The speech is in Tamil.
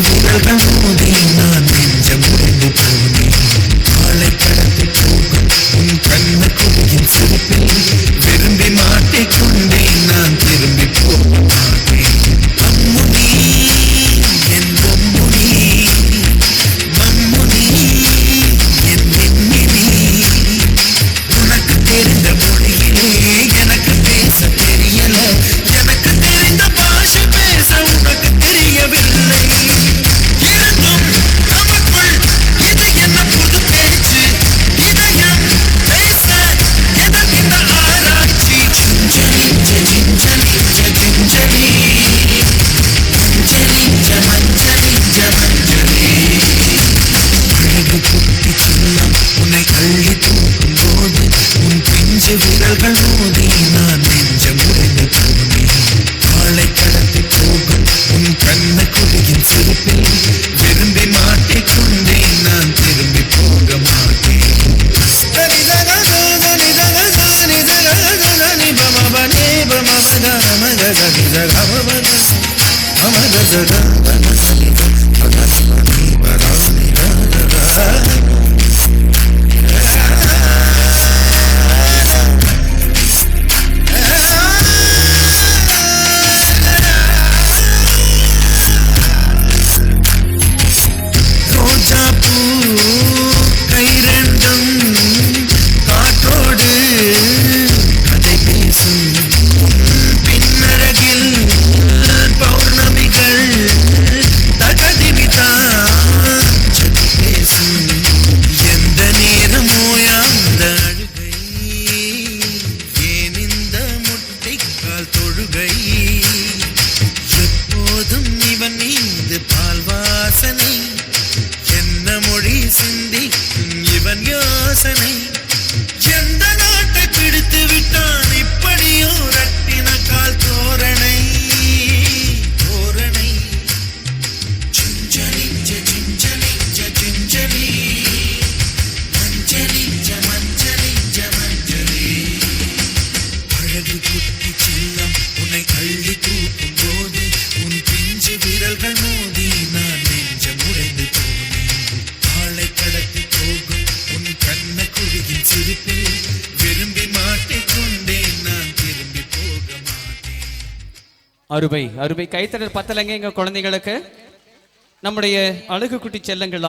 விரல்கள் மோதி நான் நெஞ்சம் உடைந்து போனேன். ஆளை கடத்தி போகும் உன் கண்ண குடியின் சிரிப்பில் விரும்பி மாட்டிக்கொண்டேன். நான் திரும்பி போக மாட்டேன். அம்முனி என் பொம்முனி, மம்முனி என் மின்மினி. உனக்கு தெரிந்த மொழியிலே எனக்கு பேச தெரியல. எனக்கு தெரிந்த பாஷை பேச உனக்கு தெரியவில்லை. இருந்தும் நமக்குள் இது என்ன புது பேச்சு? இதயம் பேச எதற்கு இந்த ஆராய்ச்சி? Gingelly gingelly gingelly மஞ்சளி மஞ்சளி மஞ்சளி. அழகு குட்டி சின்னம் உன்னை அள்ளி தூக்கும் போது உன் பிஞ்சு விரல்கள் மோதி நான் நெஞ்சம் உடைந்து போனேன். ஆளை கடத்தி போகும் உன் கண்ண குடியின் சிரிப்பில் விரும்பி மாட்டிக்கொண்டேன். நான் திரும்பி போக மாட்டேன். ரோஜா பூ கை ரெண்டும் காற்றோடு கதை பேசும். பின்னழகில் பௌர்ணமிகள் தகதிமிதான் சதி பேசும். எந்த நேரமோ அந்த அழுகை, ஏன் இந்த முட்டைக்கால் தொழுகை? எப்போதும் இவன் மீது பால் வாசனை, என்ன மொழி சிந்திக்கும் இவன் யோசனை? எந்த நாட்டை பிடித்து விட்டான் இப்படியோ ரட்டின கால் தோரணை தோரணை. Gingelly gingelly gingelly மஞ்சளி மஞ்சளி மஞ்சளி. அழகு குட்டி சின்னம் உன்னை அள்ளி தூக்கும் போது உன் பிஞ்சு விரல்கள் மோதி நான் நெஞ்சம் உடைந்து போனேன். ஆளை கடத்தி போகும் உன் கண்ண குழியின் சிரிப்பில் விரும்பி மாட்டிக்கொண்டேன். நான் திரும்பி போக மாட்டேன். அருமை அருமை. கைத்தடல் பத்தலங்க எங்க குழந்தைகளுக்கு. நம்முடைய அழகு குட்டி செல்லங்கள்